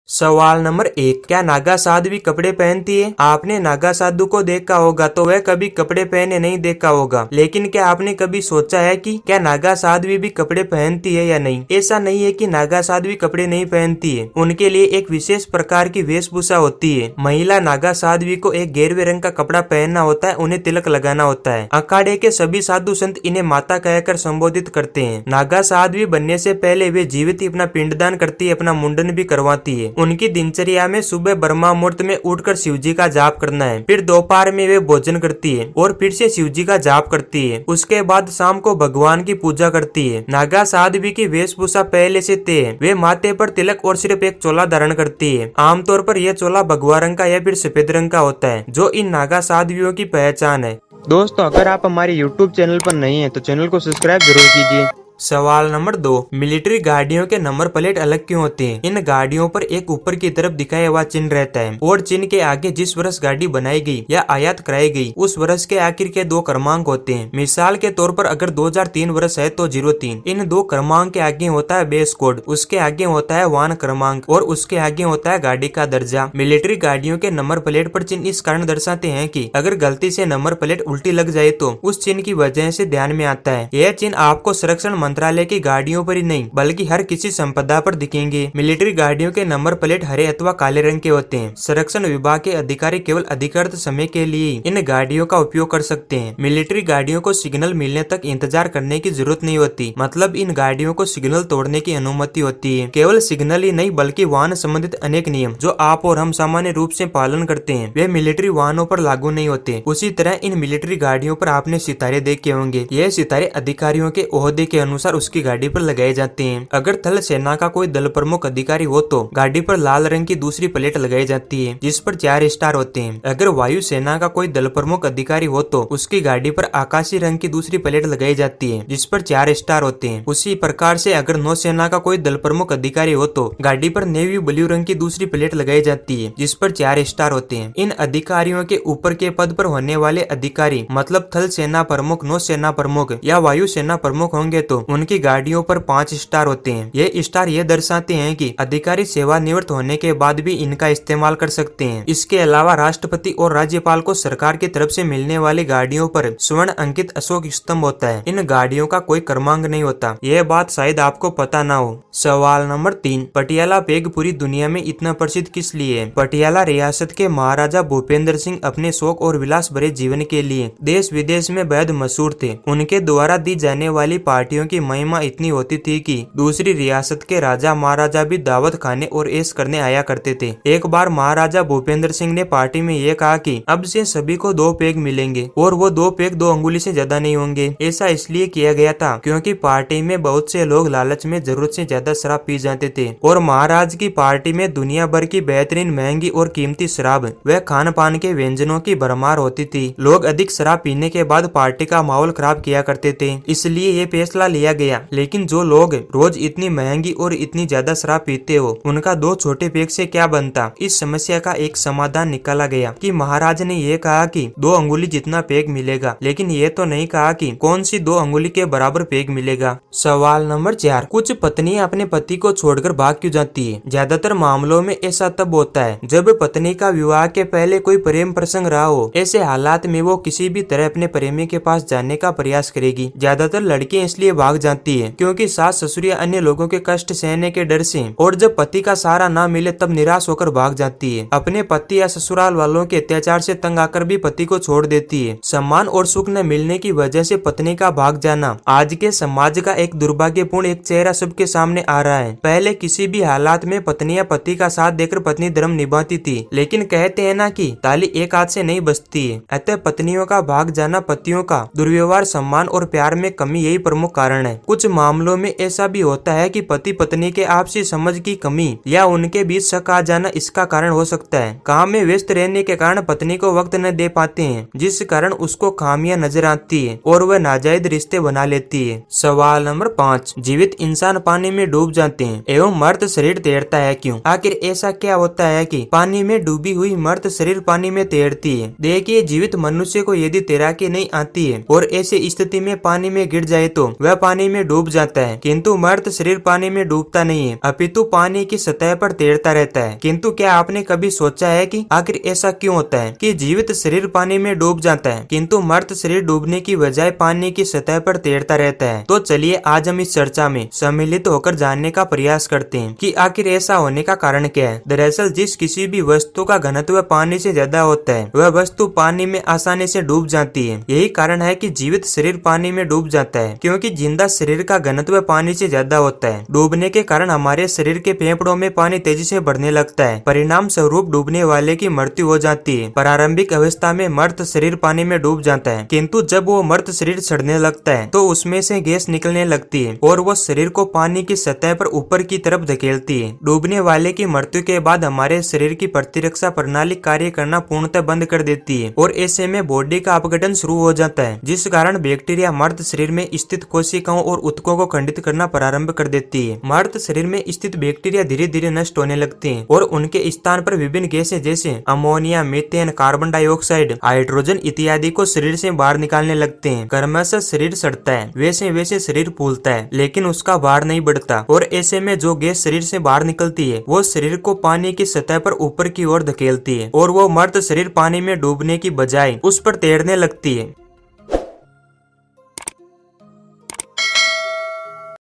सवाल नंबर 1, क्या नागा साध्वी कपड़े पहनती है? आपने नागा साधु को देखा होगा तो वह कभी कपड़े पहने नहीं देखा होगा, लेकिन क्या आपने कभी सोचा है कि क्या नागा साध्वी भी कपड़े पहनती है या नहीं? ऐसा नहीं है कि नागा साध्वी कपड़े नहीं पहनती है, उनके लिए एक विशेष प्रकार की वेशभूषा होती है। महिला नागा साध्वी को एक गेरुए रंग का कपड़ा पहनना होता है, उन्हें तिलक लगाना होता है। अखाड़े के सभी साधु संत इन्हें माता कहकर संबोधित करते हैं। नागा साध्वी बनने से पहले वे जीवित ही अपना पिंडदान करती है, अपना मुंडन भी करवाती है। उनकी दिनचर्या में सुबह ब्रह्मा मुहूर्त में उठकर शिवजी का जाप करना है, फिर दोपहर में वे भोजन करती है और फिर से शिवजी का जाप करती है। उसके बाद शाम को भगवान की पूजा करती है। नागा साध्वी की वेशभूषा पहले से तय है। वे माथे पर तिलक और सिर्फ एक चोला धारण करती है। आमतौर पर यह चोला भगवा रंग का या फिर सफेद रंग का होता है, जो इन नागा साध्वियों की पहचान है। दोस्तों, अगर आप हमारे YouTube चैनल पर नए हैं तो चैनल को सब्सक्राइब जरूर कीजिए। सवाल नंबर 2, मिलिट्री गाड़ियों के नंबर प्लेट अलग क्यों होते हैं? इन गाड़ियों पर एक ऊपर की तरफ दिखाया हुआ चिन्ह रहता है और चिन्ह के आगे जिस वर्ष गाड़ी बनाई गई या आयात कराई गई उस वर्ष के आखिर के 2 क्रमांक होते हैं। मिसाल के तौर पर अगर 2003 वर्ष है तो 03। इन 2 क्रमांक के आगे होता है बेस कोड, उसके आगे होता है वाहन क्रमांक और उसके आगे होता है गाड़ी का दर्जा। मिलिट्री गाड़ियों के नंबर प्लेट पर चिन्ह इस कारण दर्शाते हैं कि अगर गलती से नंबर प्लेट उल्टी लग जाए तो उस चिन्ह की वजह से ध्यान में आता है। यह चिन्ह आपको संरक्षण मंत्रालय की गाड़ियों पर ही नहीं बल्कि हर किसी संपदा पर दिखेंगे। मिलिट्री गाड़ियों के नंबर प्लेट हरे अथवा काले रंग के होते हैं। संरक्षण विभाग के अधिकारी केवल अधिकृत समय के लिए इन गाड़ियों का उपयोग कर सकते हैं। मिलिट्री गाड़ियों को सिग्नल मिलने तक इंतजार करने की जरूरत नहीं होती, मतलब इन गाड़ियों को सिग्नल तोड़ने की अनुमति होती है। केवल सिग्नल ही नहीं बल्कि वाहन संबंधित अनेक नियम जो आप और हम सामान्य रूप से पालन करते हैं वे मिलिट्री वाहनों पर लागू नहीं होते। उसी तरह इन मिलिट्री गाड़ियों पर आपने सितारे देखे होंगे। यह सितारे अधिकारियों के ओहदे के अनुसार उसकी गाड़ी पर लगाए जाते हैं। अगर थल सेना का कोई दल प्रमुख अधिकारी हो तो गाड़ी पर लाल रंग की दूसरी प्लेट लगाई जाती है जिस पर 4 स्टार होते हैं। अगर वायु सेना का कोई दल प्रमुख अधिकारी हो तो उसकी गाड़ी पर आकाशी रंग की दूसरी प्लेट लगाई जाती है जिस पर 4 स्टार होते हैं। उसी प्रकार से अगर नौसेना का कोई दल प्रमुख अधिकारी हो तो गाड़ी पर नेवी ब्लू रंग की दूसरी प्लेट लगाई जाती है जिस पर 4 स्टार होते हैं। इन अधिकारियों के ऊपर के पद पर होने वाले अधिकारी मतलब थल सेना प्रमुख, नौसेना प्रमुख या वायु सेना प्रमुख होंगे तो उनकी गाड़ियों पर 5 स्टार होते हैं। ये स्टार ये दर्शाते हैं कि अधिकारी सेवानिवृत्त होने के बाद भी इनका इस्तेमाल कर सकते हैं। इसके अलावा राष्ट्रपति और राज्यपाल को सरकार की तरफ से मिलने वाली गाड़ियों पर स्वर्ण अंकित अशोक स्तंभ होता है। इन गाड़ियों का कोई क्रमांक नहीं होता। यह बात शायद आपको पता ना हो। सवाल नंबर 3, पटियाला बैग पूरी दुनिया में इतना प्रसिद्ध किस लिए है? पटियाला रियासत के महाराजा भूपेंद्र सिंह अपने शौक और विलास भरे जीवन के लिए देश विदेश में बेहद मशहूर थे। उनके द्वारा दी जाने वाली पार्टियों की महिमा इतनी होती थी कि दूसरी रियासत के राजा महाराजा भी दावत खाने और ऐश करने आया करते थे। एक बार महाराजा भूपेंद्र सिंह ने पार्टी में ये कहा कि अब से सभी को 2 पेग मिलेंगे और वो 2 पेग 2 अंगुली से ज्यादा नहीं होंगे। ऐसा इसलिए किया गया था क्योंकि पार्टी में बहुत से लोग लालच में जरूरत से ज्यादा शराब पी जाते थे और महाराज की पार्टी में दुनिया भर की बेहतरीन महंगी और कीमती शराब व खान पान के व्यंजनों की भरमार होती थी। लोग अधिक शराब पीने के बाद पार्टी का माहौल खराब किया करते थे, इसलिए ये फैसला लिया गया। लेकिन जो लोग रोज इतनी महंगी और इतनी ज्यादा शराब पीते हो उनका 2 छोटे पेग से क्या बनता? इस समस्या का एक समाधान निकाला गया कि महाराज ने यह कहा कि 2 अंगुली जितना पेग मिलेगा, लेकिन ये तो नहीं कहा कि कौन सी 2 अंगुली के बराबर पेग मिलेगा। सवाल नंबर 4, कुछ पत्नियां अपने पति को छोड़कर भाग क्यों जाती है? ज्यादातर मामलों में ऐसा तब होता है जब पत्नी का विवाह के पहले कोई प्रेम प्रसंग रहा हो। ऐसे हालात में वो किसी भी तरह अपने प्रेमी के पास जाने का प्रयास करेगी। ज्यादातर लड़कियां इसलिए भाग जाती है क्योंकि सास ससुर या अन्य लोगों के कष्ट सहने के डर से, और जब पति का सहारा ना मिले तब निराश होकर भाग जाती है। अपने पति या ससुराल वालों के अत्याचार से तंग आकर भी पति को छोड़ देती है। सम्मान और सुख न मिलने की वजह से पत्नी का भाग जाना आज के समाज का एक दुर्भाग्यपूर्ण एक चेहरा सबके सामने आ रहा है। पहले किसी भी हालात में पत्नियां पति का साथ देकर पत्नी धर्म निभाती थी, लेकिन कहते हैं ना कि ताली एक हाथ से नहीं बजती है। अतः पत्नियों का भाग जाना पतियों का दुर्व्यवहार, सम्मान और प्यार में कमी यही प्रमुख कारण है। कुछ मामलों में ऐसा भी होता है कि पति पत्नी के आपसी समझ की कमी या उनके बीच शक आ जाना इसका कारण हो सकता है। काम में व्यस्त रहने के कारण पत्नी को वक्त न दे पाते हैं, जिस कारण उसको खामियां नजर आती है और वह नाजायज रिश्ते बना लेती है। सवाल नंबर 5, जीवित इंसान पानी में डूब जाते हैं एवं मृत शरीर तैरता है क्यों? आखिर ऐसा क्या होता है कि पानी में डूबी हुई मृत शरीर पानी में तैरती है? देखिए, जीवित मनुष्य को यदि तैराकी नहीं आती है और ऐसी स्थिति में पानी में गिर जाए तो वह पानी में डूब जाता है, किंतु मर्त शरीर पानी में डूबता नहीं है, अपितु पानी की सतह पर तैरता रहता है। किंतु क्या आपने कभी सोचा है कि आखिर ऐसा क्यों होता है कि जीवित शरीर पानी में डूब जाता है, किंतु मर्त शरीर डूबने की बजाय पानी की सतह पर तैरता रहता है? तो चलिए आज हम इस चर्चा में सम्मिलित होकर जानने का प्रयास करते हैं कि आखिर ऐसा होने का कारण क्या है। दरअसल जिस किसी भी वस्तु का घनत्व पानी से ज्यादा होता है वह वस्तु पानी में आसानी से डूब जाती है। यही कारण है कि जीवित शरीर पानी में डूब जाता है, क्योंकि जिंदा शरीर का घनत्व पानी से ज्यादा होता है। डूबने के कारण हमारे शरीर के फेफड़ों में पानी तेजी से बढ़ने लगता है, परिणाम स्वरूप डूबने वाले की मृत्यु हो जाती है। प्रारंभिक अवस्था में मर्त शरीर पानी में डूब जाता है, किंतु जब वो मर्त शरीर सड़ने लगता है तो उसमें से गैस निकलने लगती है और वो शरीर को पानी की सतह पर ऊपर की तरफ धकेलती है। डूबने वाले की मृत्यु के बाद हमारे शरीर की प्रतिरक्षा प्रणाली कार्य करना पूर्णतः बंद कर देती है और ऐसे में बॉडी का अपघटन शुरू हो जाता है, जिस कारण बैक्टीरिया मर्त शरीर में स्थित कोशिकाओं और ऊतकों को खंडित करना प्रारंभ कर देती है। मर्त शरीर में स्थित बैक्टीरिया धीरे धीरे नष्ट होने लगते हैं और उनके स्थान पर विभिन्न गैसें जैसे ammonia, methane, carbon dioxide, hydrogen इत्यादि को शरीर से बाहर निकालने लगते हैं। क्रमशः शरीर सड़ता है, वैसे वैसे शरीर फूलता है, लेकिन उसका भार नहीं बढ़ता और ऐसे में जो गैस शरीर से बाहर निकलती है वो शरीर को पानी की सतह पर ऊपर की ओर धकेलती है और वो मर्त शरीर पानी में डूबने की बजाय उस पर तैरने लगती है।